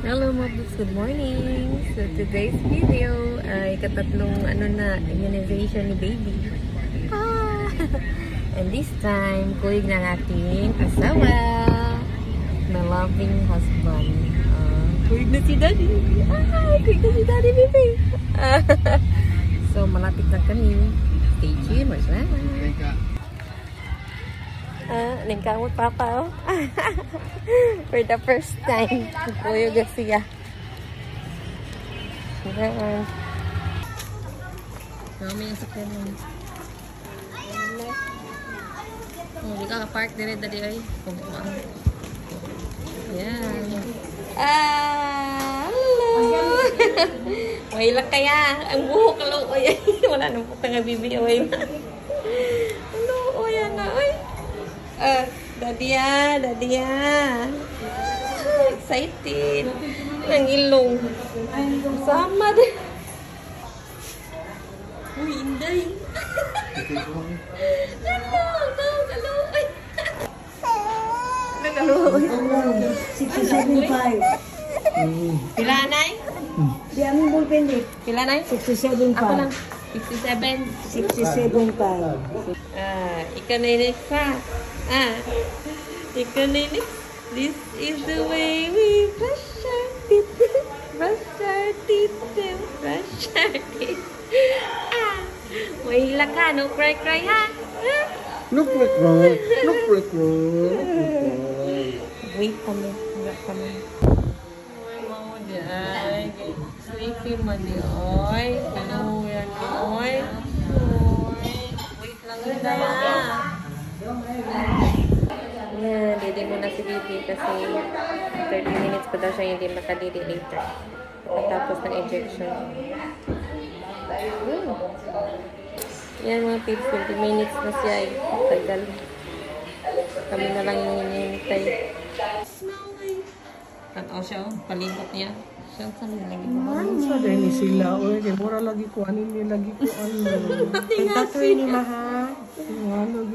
Hello Mobs, good morning! So today's video ay katatlong immunization ni baby. And this time, kulig ng ating asawa, my loving husband. Kulig na si daddy. Kulig na si daddy, baby. So malapit na kami. Stay tuned, magsalamat. Nagkamot papa, oh. For the first time. Kuya Garcia. Kami yung sakyan mo. Hindi ka ka-park dire dali ay. Ayan. Hello! May lang kaya. Ang buhok ka lang. Wala nang putang nga bibi. Hello, oy, na, oy. Dadia. Excited. Ang ilong. Sama din. Uy, inday. Galo. Ay. Galo. 67.5. Pila, Nay? Di aming ballpen eh. Pila, Nay? 67.5. Ako lang. 57. 67.5. Ikaw na inis pa. Ikaw na inis. This is the way we brush our teeth. Brush our teeth. Brush our teeth. Mahila ka. No cry ha. Look like right. Wait kami. Oy, mama dyan. Sleepy man di. Oy. Ano yan? Oy. Wait lang na. Yan, didi muna si baby kasi 30 minutes pa daw siya hindi makadidi later. Pagkatapos ng injection. Yan mga pips, 20 minutes na siya eh. Tagal. Kami na lang yung hinihintay. Tanaw siya oh, palibot niya. Siya sa lagi mo. Sa dahil sila, oy, kay mura lagi ko anin ni lagi ko ano. Tatoy ni Maha. Ano,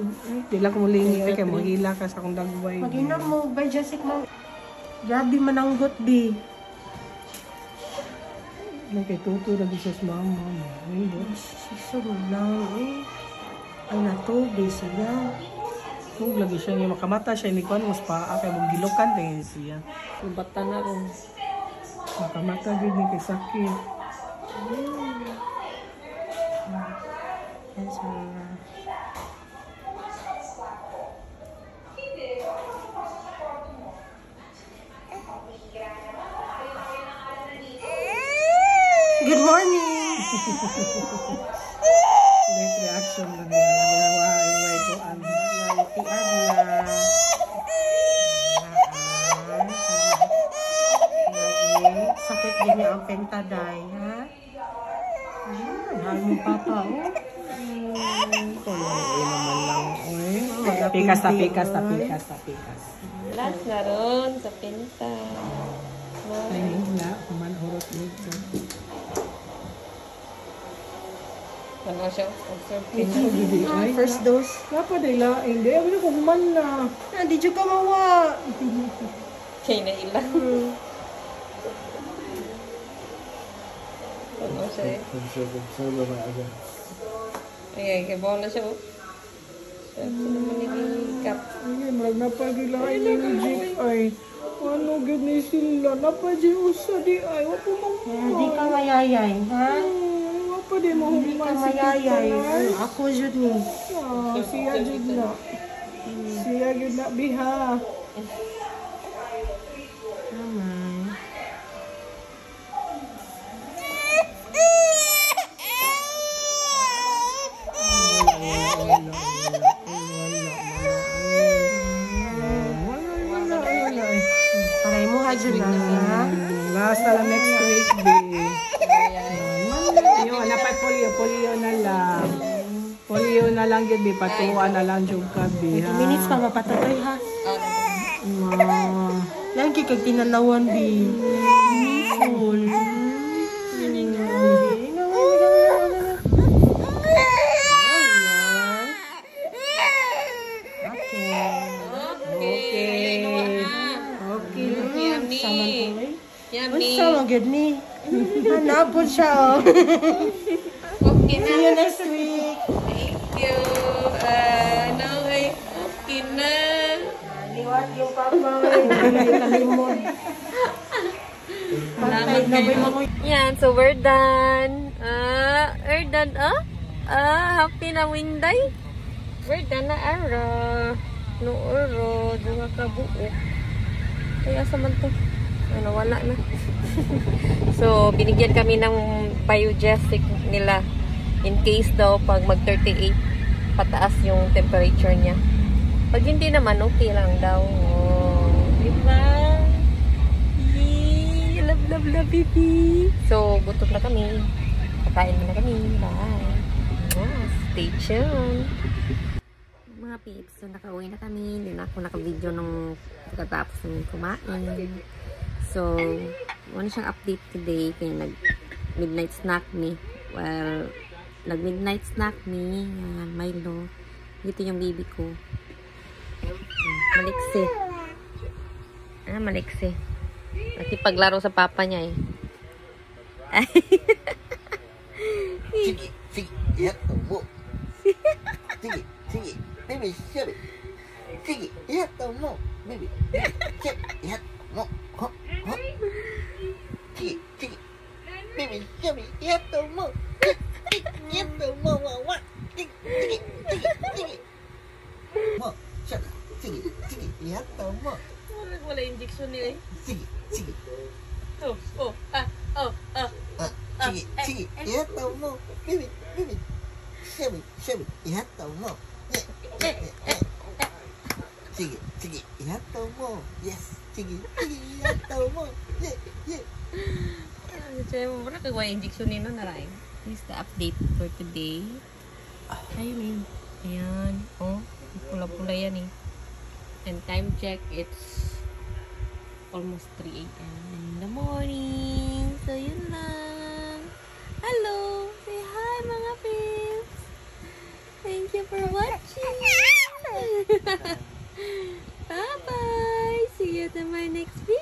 dila ko mulingi kay mahila ka sa akong dagway. Mag-inom mo ba, Jessica mo? Grabe mananggot, di. May kay tuto lagi siya sa mama. Ayun. Siso lang eh. Ay natubi siya. Kung lagi siya nga makamata siya ni kuan mas paa kay magilokan din siya. Lubata na rin. Makamata gid ni kay sakit. Yan sa... Good morning! Late reaction lang yan. Nawaway ko ang nalitian na. Sakit din niya ang pentaday, ha? Mahal mo papa, oh. Kuya naman lang. Oy. Pikas. Last na ron sa pinta. Ay, wala. Kuman urot nito. Ano siya? First dose. Napadila. Hindi. Abi na kuman na. Di dyo ka mawa. Kaya na ilang. Ano siya eh? Ayan, kabaw na siya oh. Siya naman nilingkap. Ay, marag napadila. Ay, jeep. Ay, ano gud ni sila? Napadya usa di ay. Wapo mong Di ka mayayay, ha? Wapo di mo Di ka mayayay. Ako jud ni. Siya jud na. Siya jud na biha. Naman. Paray mo ha dyan lang, ha? Last na lang next week, be. Yung napay polio na lang. Polio na lang yun, be. Patuwa na lang yung kabi, 2 minutes pa mapatatoy, ha? Yan kikag tinanawan, bi. Full. Okay. Okay. Saman ko, eh. Yummy. Unsa man gyud ni? Hanapon siya. Okay na. See you next week. Thank you. Okay na. Liwat yung papa. Kalimon. Salamat kayo. Yan, so we're done. Happy na winday. We're done na ara. No oro, dunga ka buo. Kaya sa man to. Wala na. So, binigyan kami ng biogesic nila. In case daw, pag mag 38, pataas yung temperature niya. Pag hindi naman, okay lang daw. Oh, diba? Yee! Love, baby. So, gutom na kami. Kakain na kami. Bye. Stay tuned. Mga peeps, so nakauwi na kami. Hindi na ako naka-video nung pagkatapos ng kumain. So, wala siyang update today. Kaya nag-midnight snack me. Well, nag-midnight snack me. Yan, Milo. Dito yung baby ko. Maliksi. Maliksi. Nakipaglaro sa papa niya eh. Sige, yato mo. Sige, baby, shove it. Sige, yato mo. Baby, shove it, yato mo. Sige, baby, shove it, yato mo. Yato mo, wawa. Sige. Mo, shove it. Sige, yato mo. Wala injection nila eh. Sige. Sige, yato mo. Baby, shove it, yato mo. Sige, yato mo. Yes, sige, yato mo. Yeah. Saya mo pala kagawa injection nino na rin. This is the update for today. Ayun. Ayan. Oh, pula-pula yan eh. And time check, it's almost 3 a.m. in the morning. So, yun lang. Hello! Say hi, mga peeps! Thank you for watching! Bye-bye! See you to my next video!